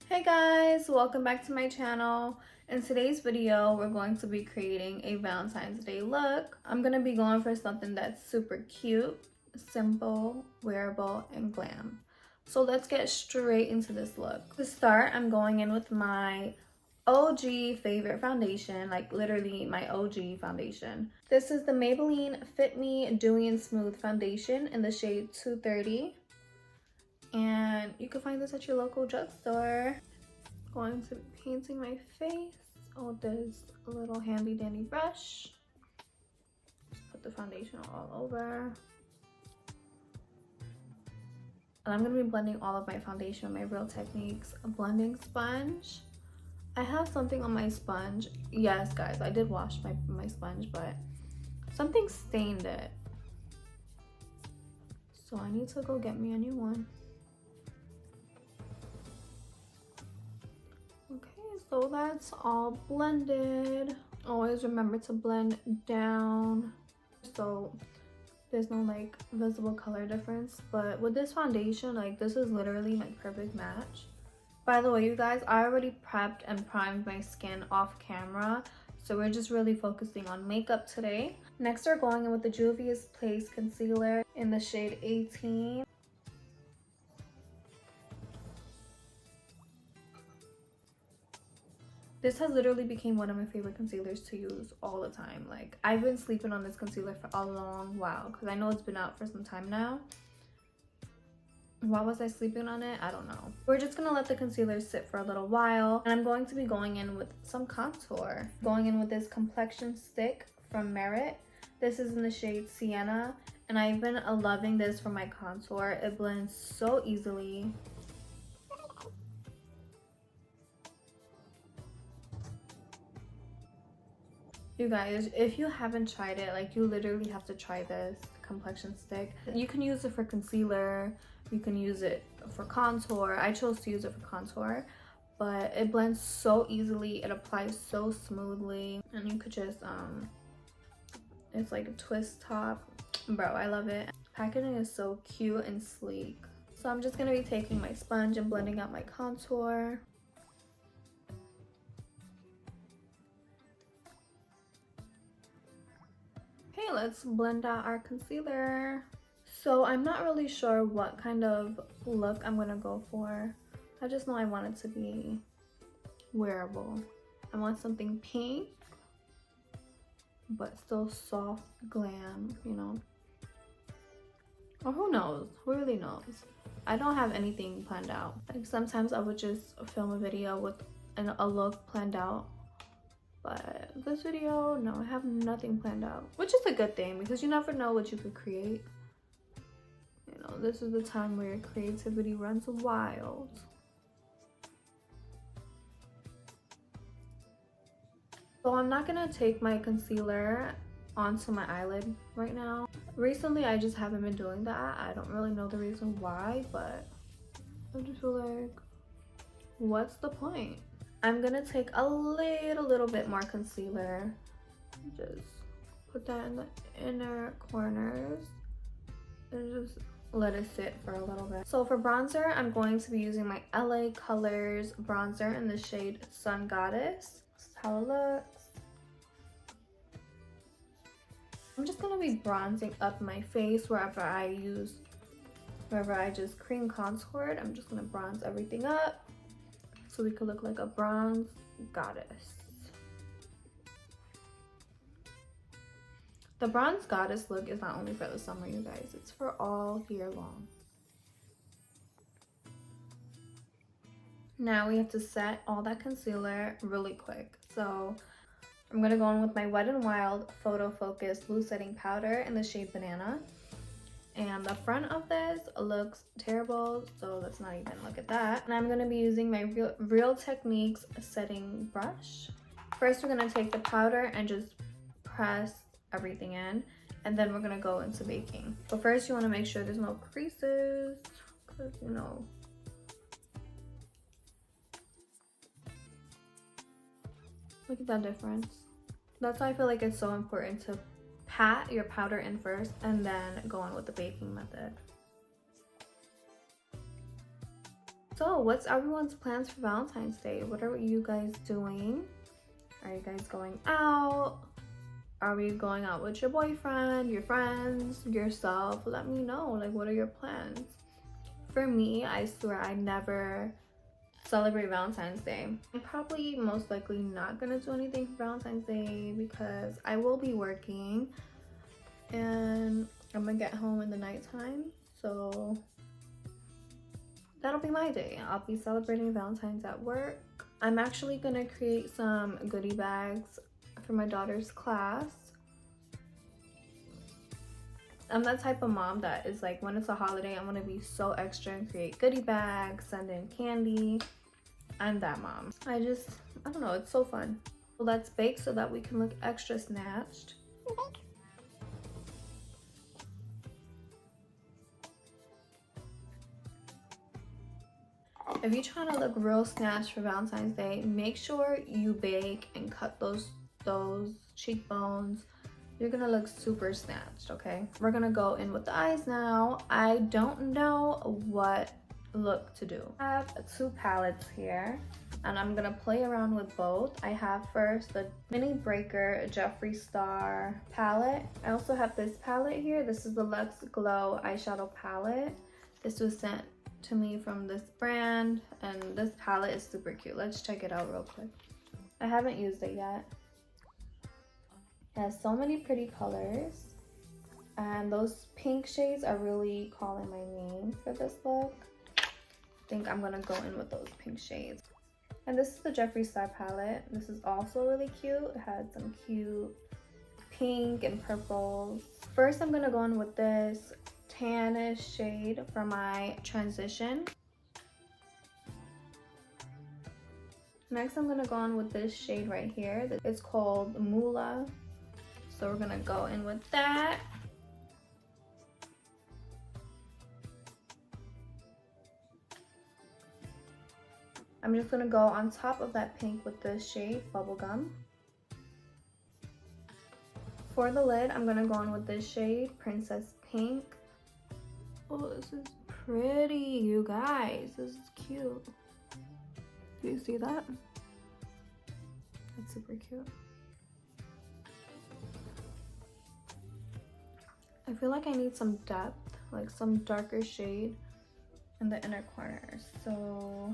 Hey guys, welcome back to my channel. In today's video, we're going to be creating a Valentine's Day look. I'm going to be going for something that's super cute, simple, wearable, and glam. So let's get straight into this look. To start, I'm going in with my OG favorite foundation, like literally my OG foundation. This is the Maybelline Fit Me Dewy and Smooth Foundation in the shade 230. And you can find this at your local drugstore. Going to be painting my face with this little handy dandy brush. Just put the foundation all over. And I'm going to be blending all of my foundation with my Real Techniques blending sponge. I have something on my sponge. Yes, guys, I did wash my sponge, but something stained it. So I need to go get me a new one. So that's all blended. Always remember to blend down so there's no like visible color difference. But with this foundation, like this is literally my perfect match. By the way, you guys, I already prepped and primed my skin off camera, so we're just really focusing on makeup today. Next, we're going in with the Juvias Place concealer in the shade 18. This has literally become one of my favorite concealers to use all the time. Like, I've been sleeping on this concealer for a long while because I know it's been out for some time now. Why was I sleeping on it? I don't know. We're just gonna let the concealer sit for a little while, and I'm going to be going in with some contour. Going in with this complexion stick from Merit. This is in the shade Sienna, and I've been loving this for my contour. It blends so easily. You guys, if you haven't tried it, like, you literally have to try this complexion stick. You can use it for concealer, you can use it for contour. I chose to use it for contour, but it blends so easily, it applies so smoothly, and you could just it's like a twist top. Bro, I love it. Packaging is so cute and sleek. So I'm just gonna be taking my sponge and blending out my contour. Okay, let's blend out our concealer. So I'm not really sure what kind of look I'm gonna go for. I just know I want it to be wearable. I want something pink, but still soft glam, you know? Or who knows? Who really knows? I don't have anything planned out. Like, sometimes I would just film a video with a look planned out. But this video, no, I have nothing planned out, which is a good thing because you never know what you could create. You know, this is the time where creativity runs wild. So I'm not gonna take my concealer onto my eyelid right now. Recently, I just haven't been doing that. I don't really know the reason why, but I just feel like, what's the point? I'm gonna take a little bit more concealer, just put that in the inner corners and just let it sit for a little bit. So for bronzer, I'm going to be using my LA Colors bronzer in the shade Sun Goddess. This is how it looks. I'm just gonna be bronzing up my face wherever I just cream contoured. I'm just gonna bronze everything up so we could look like a bronze goddess. The bronze goddess look is not only for the summer, you guys, it's for all year long. Now we have to set all that concealer really quick. So I'm gonna go in with my Wet n Wild Photo Focus Loose Setting Powder in the shade Banana. And the front of this looks terrible, so let's not even look at that. And I'm gonna be using my Real Techniques setting brush. First, we're gonna take the powder and just press everything in, and then we're gonna go into baking. But first, you wanna make sure there's no creases, because you know. Look at that difference. That's why I feel like it's so important to pat your powder in first and then go on with the baking method. So what's everyone's plans for Valentine's Day? What are you guys doing? Are you guys going out? Are we going out with your boyfriend, your friends, yourself? Let me know. Like, what are your plans? For me, I swear I never celebrate Valentine's Day. I'm probably most likely not gonna do anything for Valentine's Day because I will be working and I'm gonna get home in the nighttime. So that'll be my day. I'll be celebrating Valentine's at work. I'm actually gonna create some goodie bags for my daughter's class. I'm that type of mom that is like, when it's a holiday, I'm gonna be so extra and create goodie bags, send in candy. I'm that mom. I don't know, it's so fun. So let's bake so that we can look extra snatched. If you're trying to look real snatched for Valentine's Day, make sure you bake and cut those cheekbones. You're gonna look super snatched, okay? We're gonna go in with the eyes now. I don't know what look to do. I have two palettes here and I'm gonna play around with both. I have first the Mini Breaker Jeffree Star palette. I also have this palette here. This is the Luxe Glow eyeshadow palette. This was sent to me from this brand and this palette is super cute. Let's check it out real quick. I haven't used it yet. It has so many pretty colors and those pink shades are really calling my name for this look. I think I'm gonna go in with those pink shades. And this is the Jeffree Star palette. This is also really cute. It has some cute pink and purples. First I'm gonna go in with this tannish shade for my transition. Next I'm gonna go on with this shade right here. It's called Moolah. So we're gonna go in with that. I'm just gonna go on top of that pink with this shade, Bubblegum. For the lid, I'm gonna go on with this shade, Princess Pink. Oh, this is pretty, you guys. This is cute. Do you see that? That's super cute. I feel like I need some depth, like some darker shade in the inner corner. So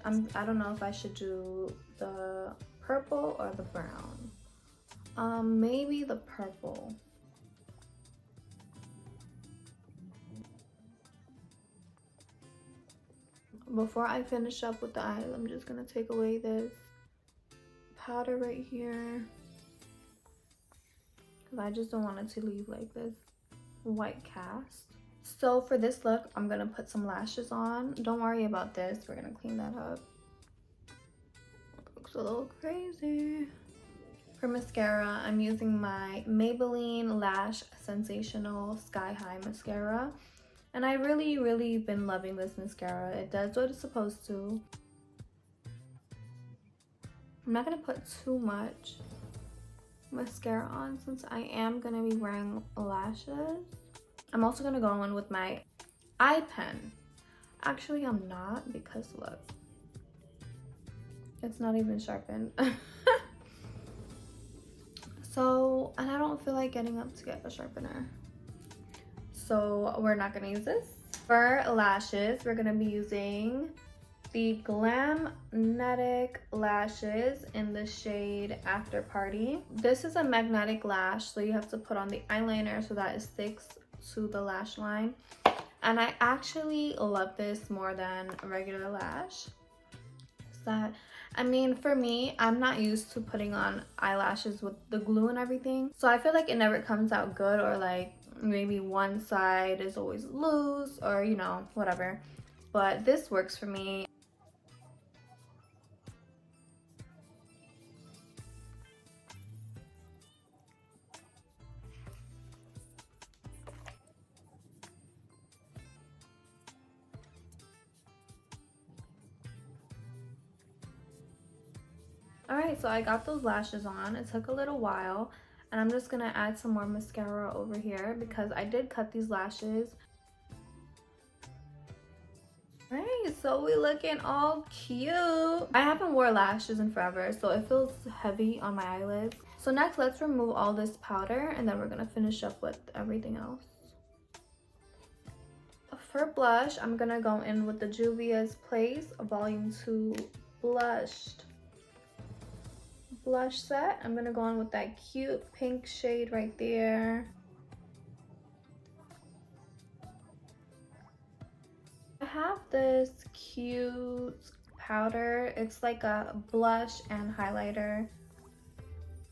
I don't know if I should do the purple or the brown. Maybe the purple. Before I finish up with the eyes, I'm just gonna take away this powder right here because I just don't want it to leave like this white cast. So for this look, I'm gonna put some lashes on. Don't worry about this, we're gonna clean that up. It looks a little crazy. For mascara, I'm using my Maybelline Lash Sensational Sky High Mascara. And I really been loving this mascara. It does what it's supposed to. I'm not gonna put too much mascara on since I am gonna be wearing lashes. I'm also gonna go in with my eye pen. Actually, I'm not because look, it's not even sharpened. So, and I don't feel like getting up to get a sharpener. So we're not gonna use this. For lashes, we're gonna be using the Glamnetic lashes in the shade Afterparty. This is a magnetic lash, so you have to put on the eyeliner so that it sticks to the lash line. And I actually love this more than a regular lash. I mean, for me, I'm not used to putting on eyelashes with the glue and everything. So I feel like it never comes out good, or like maybe one side is always loose, or you know, whatever. But this works for me. Alright, so I got those lashes on. It took a little while. And I'm just going to add some more mascara over here because I did cut these lashes. so we looking all cute. I haven't worn lashes in forever, so it feels heavy on my eyelids. So next, let's remove all this powder, and then we're gonna finish up with everything else. For blush, I'm gonna go in with the Juvias Place Volume 2 blush set. I'm gonna go in with that cute pink shade right there. I have this cute powder. It's like a blush and highlighter,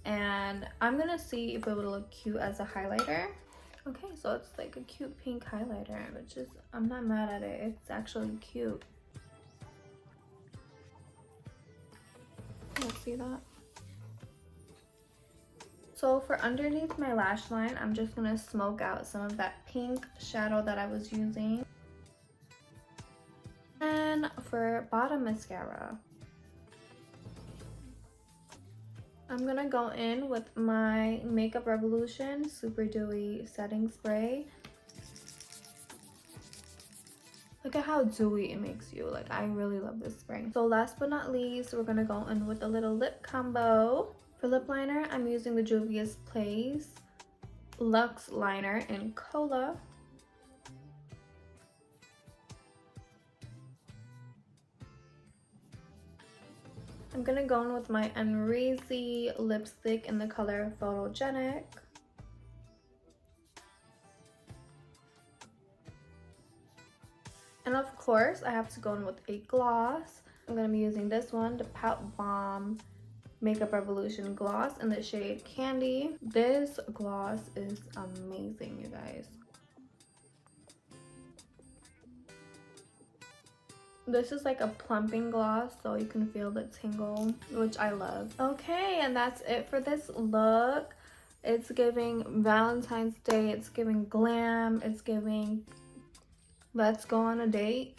and I'm gonna see if it would look cute as a highlighter. Okay, so it's like a cute pink highlighter, which is, I'm not mad at it. It's actually cute. Let's see that. So for underneath my lash line, I'm just gonna smoke out some of that pink shadow that I was using. And for bottom mascara, I'm gonna go in with my Makeup Revolution Super Dewy Setting Spray. Look at how dewy it makes you. Like, I really love this spray. So last but not least, we're gonna go in with a little lip combo. For lip liner, I'm using the Juvias Place Luxe Liner in Kola. I'm gonna go in with my Amrezy lipstick in the color Photogenic. And of course, I have to go in with a gloss. I'm gonna be using this one, the Pout Bomb Makeup Revolution gloss in the shade Candy. This gloss is amazing, you guys. This is like a plumping gloss, so you can feel the tingle, which I love. Okay, and that's it for this look. It's giving Valentine's Day, it's giving glam, it's giving let's go on a date.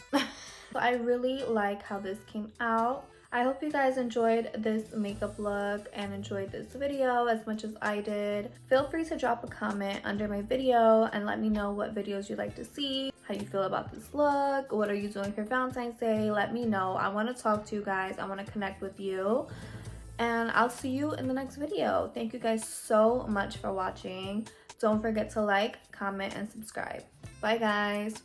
I really like how this came out. I hope you guys enjoyed this makeup look and enjoyed this video as much as I did. Feel free to drop a comment under my video and let me know what videos you'd like to see, how you feel about this look, what are you doing for Valentine's Day. Let me know. I want to talk to you guys. I want to connect with you. And I'll see you in the next video. Thank you guys so much for watching. Don't forget to like, comment, and subscribe. Bye, guys.